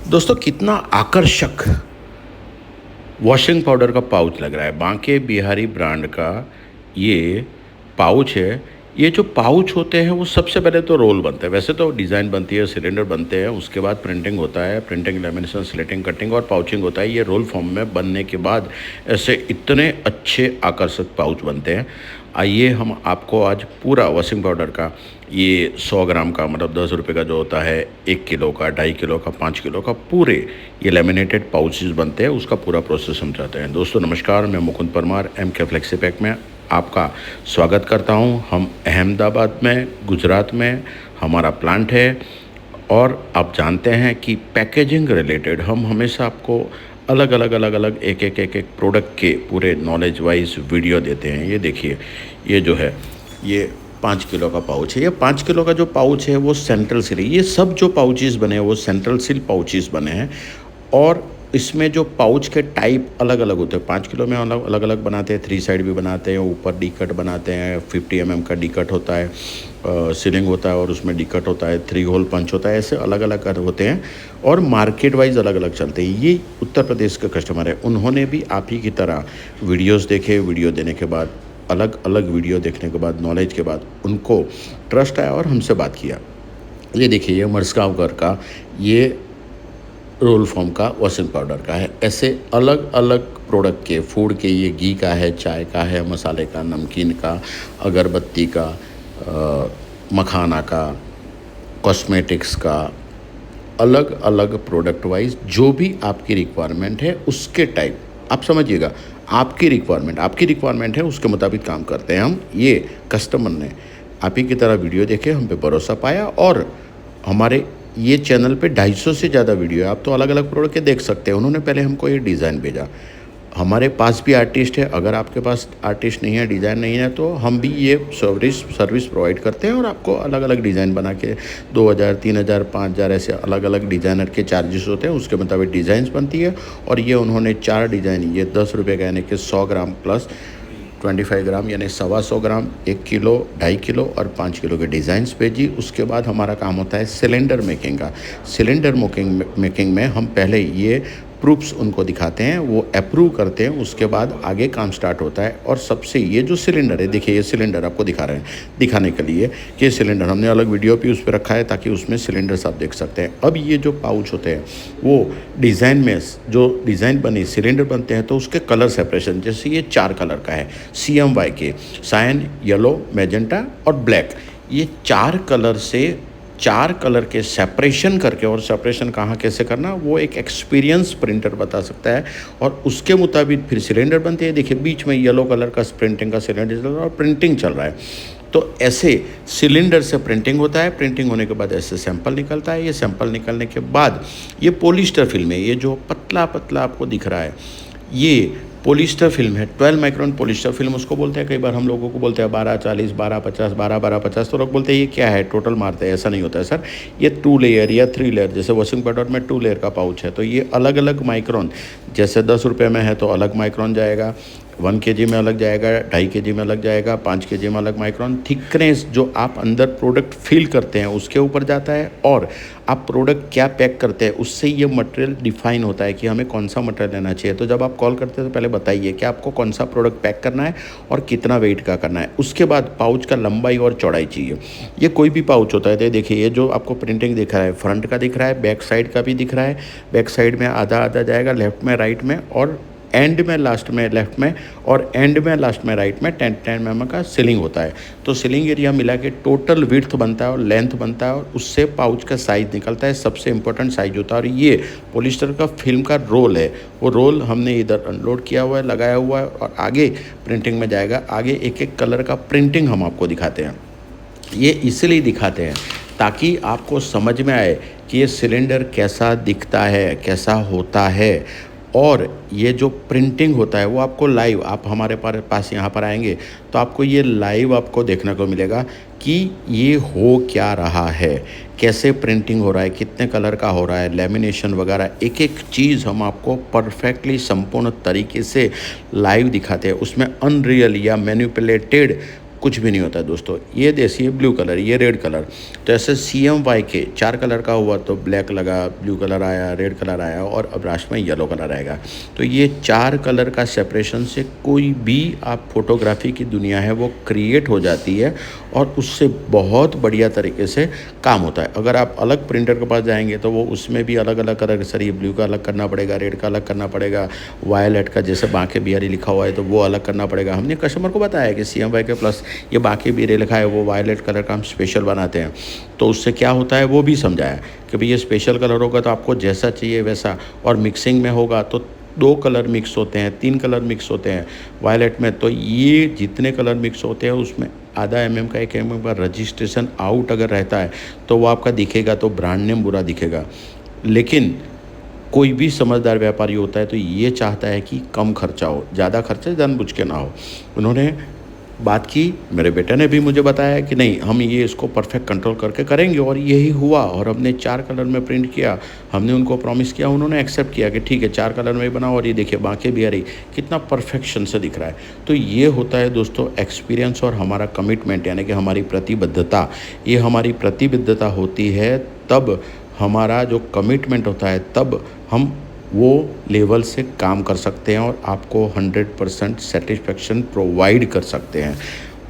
दोस्तों कितना आकर्षक वॉशिंग पाउडर का पाउच लग रहा है। बांके बिहारी ब्रांड का ये पाउच है। ये जो पाउच होते हैं वो सबसे पहले तो रोल बनते हैं। वैसे तो डिज़ाइन बनती है, सिलेंडर बनते हैं, उसके बाद प्रिंटिंग होता है, प्रिंटिंग, लेमिनेशन, स्लेटिंग, कटिंग और पाउचिंग होता है। ये रोल फॉर्म में बनने के बाद ऐसे इतने अच्छे आकर्षक पाउच बनते हैं। आइए हम आपको आज पूरा वॉशिंग पाउडर का ये 100 ग्राम का मतलब 10 रुपये का जो होता है, 1 किलो का, 2.5 किलो का, 5 किलो का, पूरे ये लेमिनेटेड पाउचेस बनते हैं, उसका पूरा प्रोसेस समझाते हैं। दोस्तों नमस्कार, मैं मुकुंद परमार MK फ्लेक्सीपैक में आपका स्वागत करता हूं। हम अहमदाबाद में, गुजरात में हमारा प्लांट है और आप जानते हैं कि पैकेजिंग रिलेटेड हम हमेशा आपको अलग अलग एक प्रोडक्ट के पूरे नॉलेज वाइज वीडियो देते हैं। ये देखिए, ये जो है ये 5 किलो का पाउच है। ये 5 किलो का जो पाउच है वो सेंट्रल सील है। ये सब जो पाउचेस बने हैं वो सेंट्रल सील पाउचेस बने हैं और इसमें जो पाउच के टाइप अलग अलग होते हैं। 5 किलो में अलग अलग बनाते हैं, 3 साइड भी बनाते हैं, ऊपर डी कट बनाते हैं, 50 mm का डी कट होता है, सीलिंग होता है और उसमें डी कट होता है, 3 होल पंच होता है। ऐसे अलग अलग होते हैं और मार्केट वाइज अलग अलग चलते हैं। ये उत्तर प्रदेश के कस्टमर है, उन्होंने भी आप ही की तरह वीडियोज़ देखे। वीडियो देने के बाद अलग अलग वीडियो देखने के बाद, नॉलेज के बाद उनको ट्रस्ट आया और हमसे बात किया। ये देखिए, ये मर्सगांवकर का ये रोल फॉर्म का वॉशिंग पाउडर का है। ऐसे अलग अलग प्रोडक्ट के, फूड के, ये घी का है, चाय का है, मसाले का, नमकीन का, अगरबत्ती का, मखाना का, कॉस्मेटिक्स का, अलग अलग प्रोडक्ट वाइज जो भी आपकी रिक्वायरमेंट है उसके टाइप, आप समझिएगा, आपकी रिक्वायरमेंट है उसके मुताबिक काम करते हैं हम। ये कस्टमर ने आप ही की तरह वीडियो देखे, हम पे भरोसा पाया और हमारे ये चैनल पे 250 से ज़्यादा वीडियो है। आप तो अलग अलग प्रोडक्ट के देख सकते हैं। उन्होंने पहले हमको ये डिज़ाइन भेजा। हमारे पास भी आर्टिस्ट है, अगर आपके पास आर्टिस्ट नहीं है, डिज़ाइन नहीं है, तो हम भी ये सर्विस प्रोवाइड करते हैं और आपको अलग अलग डिज़ाइन बना के 2000, 3000, 5000 ऐसे अलग अलग डिज़ाइनर के चार्जेस होते हैं, उसके मुताबिक डिज़ाइंस बनती है। और ये उन्होंने 4 डिज़ाइन, ये 10 रुपये का यानी कि 100 ग्राम प्लस 25 ग्राम यानी 125 ग्राम, 1 किलो, 2.5 किलो और 5 किलो के डिज़ाइंस भेजी। उसके बाद हमारा काम होता है सिलेंडर मेकिंग का। सिलेंडर मेकिंग में हम पहले ये प्रूफ्स उनको दिखाते हैं, वो अप्रूव करते हैं, उसके बाद आगे काम स्टार्ट होता है। और सबसे ये जो सिलेंडर है, देखिए ये सिलेंडर आपको दिखा रहे हैं, दिखाने के लिए कि ये सिलेंडर हमने अलग वीडियो भी उस पर रखा है ताकि उसमें सिलेंडर्स आप देख सकते हैं। अब ये जो पाउच होते हैं वो डिज़ाइन में जो डिज़ाइन बनी सिलेंडर बनते हैं तो उसके कलर सेपरेशन, जैसे ये 4 कलर का है, CMYK, सायन, येलो, मैजेंटा और ब्लैक। ये 4 कलर के सेपरेशन करके, और सेपरेशन कहाँ कैसे करना वो एक एक्सपीरियंस प्रिंटर बता सकता है और उसके मुताबिक फिर सिलेंडर बनती है। देखिए बीच में येलो कलर का प्रिंटिंग का सिलेंडर चल रहा है और प्रिंटिंग चल रहा है। तो ऐसे सिलेंडर से प्रिंटिंग होता है, प्रिंटिंग होने के बाद ऐसे सैंपल निकलता है। ये सैंपल निकलने के बाद ये पॉलिस्टर फिल्म है, ये जो पतला पतला आपको दिख रहा है ये पॉलिस्टर फिल्म है। 12 माइक्रोन पॉलिस्टर फिल्म उसको बोलते हैं। कई बार हम लोगों को बोलते हैं 1240, 1250, 1250, तो लोग बोलते हैं ये क्या है, टोटल मारते हैं। ऐसा नहीं होता है सर, ये 2 लेयर या 3 लेयर, जैसे वॉशिंग पाउडर में 2 लेयर का पाउच है तो ये अलग अलग माइक्रोन, जैसे 10 रुपये में है तो अलग माइक्रोन जाएगा, 1 kg में अलग जाएगा, 2.5 kg में अलग जाएगा, 5 kg में अलग माइक्रोन। थिकनेस जो आप अंदर प्रोडक्ट फील करते हैं उसके ऊपर जाता है और आप प्रोडक्ट क्या पैक करते हैं उससे ये मटेरियल डिफाइन होता है कि हमें कौन सा मटेरियल लेना चाहिए। तो जब आप कॉल करते हैं तो पहले बताइए कि आपको कौन सा प्रोडक्ट पैक करना है और कितना वेट का करना है। उसके बाद पाउच का लंबाई और चौड़ाई चाहिए। ये कोई भी पाउच होता है, तो देखिए ये जो आपको प्रिंटिंग दिख रहा है, फ्रंट का दिख रहा है, बैक साइड का भी दिख रहा है। बैक साइड में आधा आधा जाएगा, लेफ्ट में, राइट में, और एंड में लास्ट में लेफ्ट में, और एंड में लास्ट में राइट में 10 mm का सीलिंग होता है। तो सीलिंग एरिया मिला के टोटल विड्थ बनता है और लेंथ बनता है और उससे पाउच का साइज़ निकलता है। सबसे इम्पोर्टेंट साइज होता है और ये पॉलिस्टर का फिल्म का रोल है। वो रोल हमने इधर अनलोड किया हुआ है, लगाया हुआ है और आगे प्रिंटिंग में जाएगा। आगे एक एक कलर का प्रिंटिंग हम आपको दिखाते हैं। ये इसलिए दिखाते हैं ताकि आपको समझ में आए कि ये सिलेंडर कैसा दिखता है, कैसा होता है। और ये जो प्रिंटिंग होता है वो आपको लाइव, आप हमारे पास यहाँ पर आएंगे तो आपको ये लाइव आपको देखने को मिलेगा कि ये हो क्या रहा है, कैसे प्रिंटिंग हो रहा है, कितने कलर का हो रहा है, लेमिनेशन वगैरह, एक एक चीज़ हम आपको परफेक्टली संपूर्ण तरीके से लाइव दिखाते हैं। उसमें अनरियल या मैनिपुलेटेड कुछ भी नहीं होता है दोस्तों। ये देसी है ब्लू कलर, ये रेड कलर। तो ऐसे CMYK 4 कलर का हुआ तो ब्लैक लगा, ब्लू कलर आया, रेड कलर आया और अब लास्ट में येलो कलर आएगा। तो ये 4 कलर का सेपरेशन से कोई भी आप फोटोग्राफी की दुनिया है वो क्रिएट हो जाती है और उससे बहुत बढ़िया तरीके से काम होता है। अगर आप अलग प्रिंटर के पास जाएंगे तो वो उसमें भी अलग अलग कलर, सर ये ब्लू का अलग करना पड़ेगा, रेड का अलग करना पड़ेगा, वायलेट का जैसे बांके बिहारी लिखा हुआ है तो वो अलग करना पड़ेगा। हमने कस्टमर को बताया कि CMYK प्लस ये बांके बिहारी लिखा है वो वायलेट कलर का हम स्पेशल बनाते हैं। तो उससे क्या होता है वो भी समझाया कि भाई ये स्पेशल कलर होगा तो आपको जैसा चाहिए वैसा, और मिक्सिंग में होगा तो 2 कलर मिक्स होते हैं, 3 कलर मिक्स होते हैं वायलेट में। तो ये जितने कलर मिक्स होते हैं उसमें आधा mm का 1 mm का रजिस्ट्रेशन आउट अगर रहता है तो वो आपका दिखेगा तो ब्रांड नेम बुरा दिखेगा। लेकिन कोई भी समझदार व्यापारी होता है तो ये चाहता है कि कम खर्चा हो, ज़्यादा खर्चा जानबूझ के ना हो। उन्होंने बात की, मेरे बेटे ने भी मुझे बताया कि नहीं हम ये इसको परफेक्ट कंट्रोल करके करेंगे, और यही हुआ। और हमने 4 कलर में प्रिंट किया, हमने उनको प्रॉमिस किया, उन्होंने एक्सेप्ट किया कि ठीक है 4 कलर में ही बनाओ। और ये देखिए बांके बिहारी कितना परफेक्शन से दिख रहा है। तो ये होता है दोस्तों एक्सपीरियंस और हमारा कमिटमेंट, यानी कि हमारी प्रतिबद्धता। ये हमारी प्रतिबद्धता होती है तब हमारा जो कमिटमेंट होता है तब हम वो लेवल से काम कर सकते हैं और आपको 100% सेटिस्फेक्शन प्रोवाइड कर सकते हैं।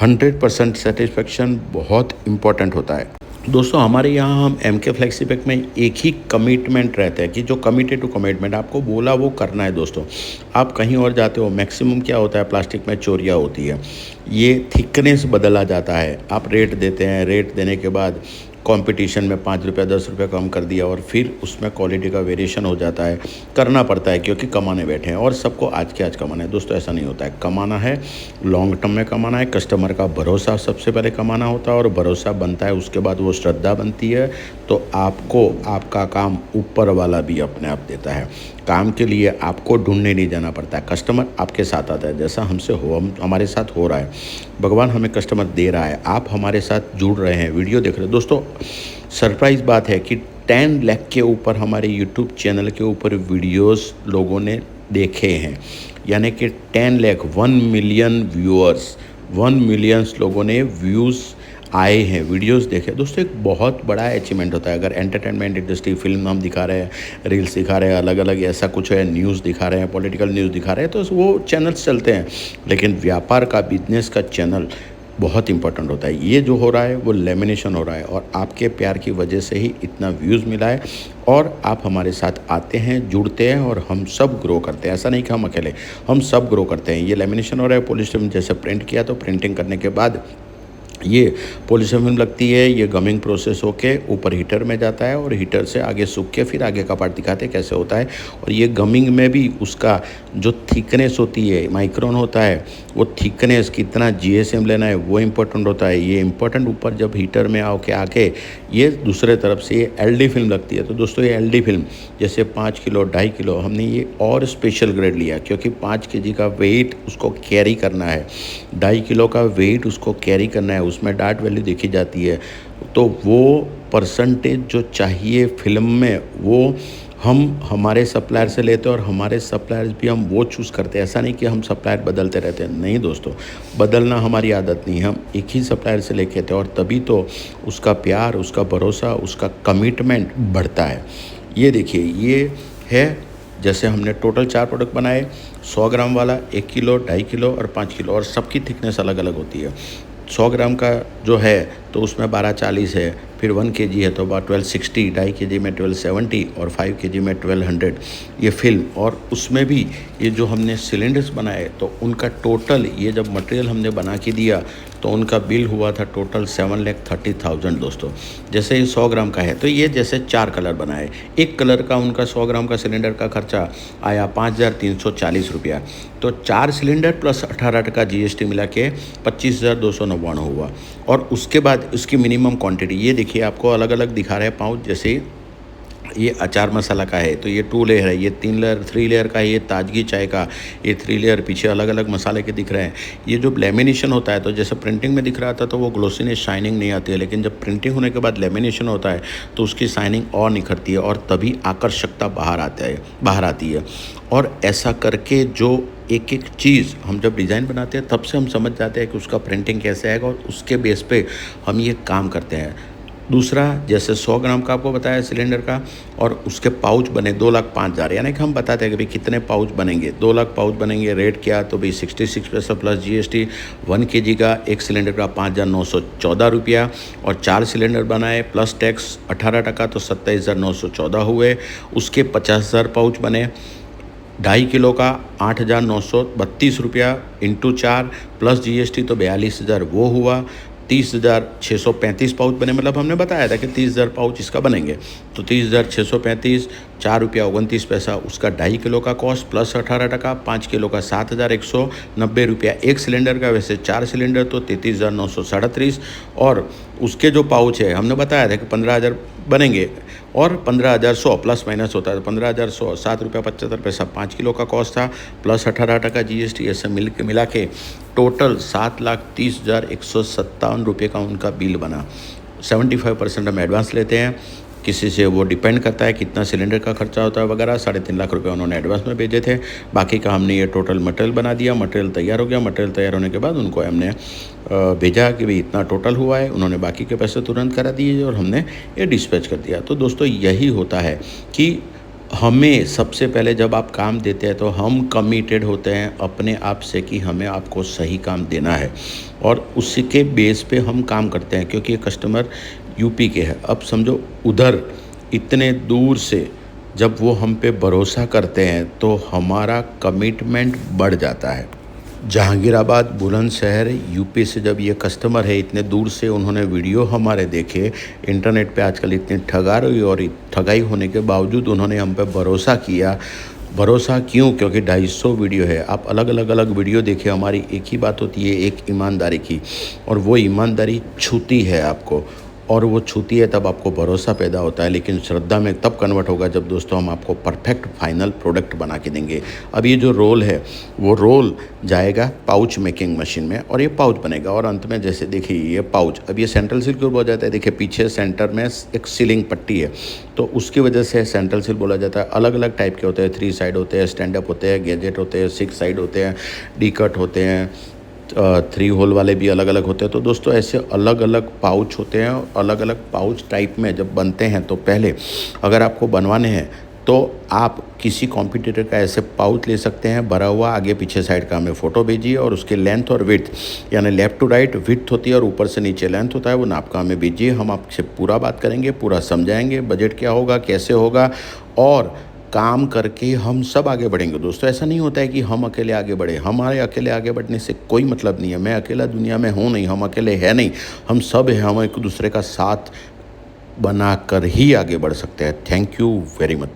100% सेटिस्फेक्शन बहुत इम्पॉर्टेंट होता है दोस्तों। हमारे यहाँ हम MK फ्लेक्सीपैक में एक ही कमिटमेंट रहता है कि जो कमिटेड टू कमिटमेंट आपको बोला वो करना है दोस्तों। आप कहीं और जाते हो, मैक्सिमम क्या होता है प्लास्टिक में चोरियाँ होती है, ये थिकनेस बदला जाता है। आप रेट देते हैं, रेट देने के बाद कंपटीशन में 5 रुपये 10 रुपये कम कर दिया और फिर उसमें क्वालिटी का वेरिएशन हो जाता है। करना पड़ता है क्योंकि कमाने बैठे हैं और सबको आज के आज कमाना है दोस्तों। ऐसा नहीं होता है, कमाना है लॉन्ग टर्म में कमाना है। कस्टमर का भरोसा सबसे पहले कमाना होता है और भरोसा बनता है उसके बाद वो श्रद्धा बनती है। तो आपको आपका काम ऊपर वाला भी अपने आप देता है। काम के लिए आपको ढूंढने नहीं जाना पड़ता है, कस्टमर आपके साथ आता है। जैसा हमसे हमारे साथ हो रहा है, भगवान हमें कस्टमर दे रहा है, आप हमारे साथ जुड़ रहे हैं, वीडियो देख रहे हैं दोस्तों। सरप्राइज़ बात है कि 10 लाख के ऊपर हमारे यूट्यूब चैनल के ऊपर वीडियोस लोगों ने देखे हैं, यानी कि 10 लाख 1 मिलियन व्यूअर्स, 1 मिलियंस लोगों ने व्यूज़ आए हैं, वीडियोस देखे दोस्तों। एक बहुत बड़ा अचीवमेंट होता है। अगर एंटरटेनमेंट इंडस्ट्री, फिल्म हम दिखा रहे हैं, रील्स दिखा रहे हैं, अलग अलग ऐसा कुछ है, न्यूज़ दिखा रहे हैं, पॉलिटिकल न्यूज़ दिखा रहे हैं, तो वो चैनल्स चलते हैं। लेकिन व्यापार का, बिजनेस का चैनल बहुत इंपॉर्टेंट होता है। ये जो हो रहा है वो लेमिनेशन हो रहा है और आपके प्यार की वजह से ही इतना व्यूज़ मिला है और आप हमारे साथ आते हैं, जुड़ते हैं और हम सब ग्रो करते हैं। ऐसा नहीं कि हम अकेले, हम सब ग्रो करते हैं। ये लेमिनेशन हो रहा है, पॉलिश जैसे प्रिंट किया तो प्रिंटिंग करने के बाद ये पॉलिशिंग फिल्म लगती है, ये गमिंग प्रोसेस होके ऊपर हीटर में जाता है और हीटर से आगे सूख के फिर आगे का पार्ट दिखाते हैं कैसे होता है। और ये गमिंग में भी उसका जो थिकनेस होती है, माइक्रोन होता है, वो थिकनेस कितना GSM लेना है वो इम्पोर्टेंट होता है। ये इम्पोर्टेंट ऊपर जब हीटर में आके ये दूसरे तरफ से ये LD फिल्म लगती है। तो दोस्तों ये LD फिल्म जैसे 5 किलो 2.5 किलो हमने ये और स्पेशल ग्रेड लिया क्योंकि 5 kg का वेट उसको कैरी करना है, 2.5 किलो का वेट उसको कैरी करना है, उसमें डार्ट वैल्यू देखी जाती है। तो वो परसेंटेज जो चाहिए फिल्म में वो हम हमारे सप्लायर से लेते हैं और हमारे सप्लायर्स भी हम वो चूज़ करते हैं। ऐसा नहीं कि हम सप्लायर बदलते रहते हैं, नहीं दोस्तों, बदलना हमारी आदत नहीं है। हम एक ही सप्लायर से लेके थे और तभी तो उसका प्यार, उसका भरोसा, उसका कमिटमेंट बढ़ता है। ये देखिए ये है, जैसे हमने टोटल 4 प्रोडक्ट बनाए, 100 ग्राम वाला, 1 किलो, 2.5 किलो और 5 किलो, और सबकी थिकनेस अलग अलग होती है। 100 ग्राम का जो है तो उसमें 1240 है, फिर 1 kg है तो about 1260, 2.5 kg में 1270 और 5 kg में 1200 ये फिल्म। और उसमें भी ये जो हमने सिलेंडर्स बनाए तो उनका टोटल, ये जब मटेरियल हमने बना के दिया तो उनका बिल हुआ था टोटल 7,30,000 दोस्तों। जैसे ये 100 ग्राम का है तो ये जैसे 4 कलर बनाए, एक कलर का उनका 100 ग्राम का सिलेंडर का खर्चा आया 5,340 रुपया। तो 4 सिलेंडर प्लस 18 का GST मिला के 25,299 हुआ। और उसके बाद उसकी मिनिमम क्वांटिटी ये देखिए, आपको अलग अलग दिखा रहे हैं पाउच। जैसे ये अचार मसाला का है तो ये 2 लेयर है, ये 3 लेयर 3 लेयर का है, ये ताजगी चाय का ये 3 लेयर, पीछे अलग अलग मसाले के दिख रहे हैं। ये जो लेमिनेशन होता है तो जैसे प्रिंटिंग में दिख रहा था तो वो ग्लोसीनेस शाइनिंग नहीं आती है, लेकिन जब प्रिंटिंग होने के बाद लेमिनेशन होता है तो उसकी शाइनिंग और निखरती है और तभी आकर्षकता बाहर आती है। और ऐसा करके जो एक एक चीज़ हम जब डिज़ाइन बनाते हैं तब से हम समझ जाते हैं कि उसका प्रिंटिंग कैसे आएगा और उसके बेस पे हम ये काम करते हैं। दूसरा, जैसे 100 ग्राम का आपको बताया सिलेंडर का, और उसके पाउच बने 2,05,000, यानी कि हम बताते हैं कि भाई कितने पाउच बनेंगे, 2 लाख पाउच बनेंगे। रेट क्या, तो भाई 66 पैसा प्लस GST। 1 kg का एक सिलेंडर का 5,914 रुपया, और 4 सिलेंडर बनाए प्लस टैक्स 18% तो 27,914 हुए। उसके 50,000 पाउच बने। 2.5 किलो का 8,932 रुपया इंटू 4 प्लस GST तो 42,000 वो हुआ। 30,635 पाउच बने, मतलब हमने बताया था कि 30,000 पाउच इसका बनेंगे, तो 30,635, 4 रुपया 29 पैसा उसका 2.5 किलो का कॉस्ट प्लस 18%। 5 किलो का 7,190 रुपया एक सिलेंडर का, वैसे 4 सिलेंडर तो 33,937। और उसके जो पाउच है हमने बताया था कि 15,000 बनेंगे और 15,100 प्लस माइनस होता है, तो 15,100 7.75 रुपया 5 किलो का कॉस्ट था प्लस 18% GST। ऐसे मिला के टोटल 7,30,157 रुपये का उनका बिल बना। 75% हम एडवांस लेते हैं, किसी से वो डिपेंड करता है कितना सिलेंडर का खर्चा होता है वगैरह। 3.5 लाख रुपए उन्होंने एडवांस में भेजे थे, बाकी का हमने ये टोटल मटेरियल बना दिया। मटेरियल तैयार हो गया, मटेरियल तैयार होने के बाद उनको हमने भेजा कि भाई इतना टोटल हुआ है, उन्होंने बाकी के पैसे तुरंत करा दिए और हमने ये डिस्पैच कर दिया। तो दोस्तों यही होता है कि हमें सबसे पहले जब आप काम देते हैं तो हम कमिटेड होते हैं अपने आप से कि हमें आपको सही काम देना है, और उसी के बेस पे हम काम करते हैं, क्योंकि ये कस्टमर यूपी के है। अब समझो उधर इतने दूर से जब वो हम पे भरोसा करते हैं तो हमारा कमिटमेंट बढ़ जाता है। जहांगीराबाद बुलंदशहर यूपी से जब ये कस्टमर है इतने दूर से, उन्होंने वीडियो हमारे देखे, इंटरनेट पे आजकल इतनी ठगाई और ठगाई होने के बावजूद उन्होंने हम पे भरोसा किया। भरोसा क्यों? क्योंकि 250 वीडियो है, आप अलग अलग वीडियो देखें, हमारी एक ही बात होती है, एक ईमानदारी की, और वो ईमानदारी छूती है आपको, और वो छूती है तब आपको भरोसा पैदा होता है। लेकिन श्रद्धा में तब कन्वर्ट होगा जब दोस्तों हम आपको परफेक्ट फाइनल प्रोडक्ट बना के देंगे। अब ये जो रोल है वो रोल जाएगा पाउच मेकिंग मशीन में और ये पाउच बनेगा, और अंत में जैसे देखिए ये पाउच, अब ये सेंट्रल सील क्यों बोला जाता है? देखिए पीछे सेंटर में एक सीलिंग पट्टी है तो उसकी वजह से सेंट्रल सील बोला जाता है। अलग अलग टाइप के होते हैं, 3 साइड होते हैं, स्टैंड अप होते हैं, गैजेट होते हैं, 6 साइड होते हैं, डी कट होते हैं, 3 होल वाले भी अलग अलग होते हैं। तो दोस्तों ऐसे अलग अलग पाउच होते हैं, और अलग अलग पाउच टाइप में जब बनते हैं तो पहले अगर आपको बनवाने हैं तो आप किसी कॉम्पिटिटर का ऐसे पाउच ले सकते हैं भरा हुआ, आगे पीछे साइड का हमें फ़ोटो भेजिए और उसके लेंथ और विड्थ, यानी लेफ़्ट टू राइट विड्थ होती है और ऊपर से नीचे लेंथ होता है, वो नाप का हमें भेजिए। हम आपसे पूरा बात करेंगे, पूरा समझाएंगे, बजट क्या होगा, कैसे होगा, और काम करके हम सब आगे बढ़ेंगे। दोस्तों ऐसा नहीं होता है कि हम अकेले आगे बढ़े, हमारे अकेले आगे बढ़ने से कोई मतलब नहीं है। मैं अकेला दुनिया में हूँ नहीं, हम अकेले हैं नहीं, हम सब हैं, हम एक दूसरे का साथ बनाकर ही आगे बढ़ सकते हैं। Thank you very much.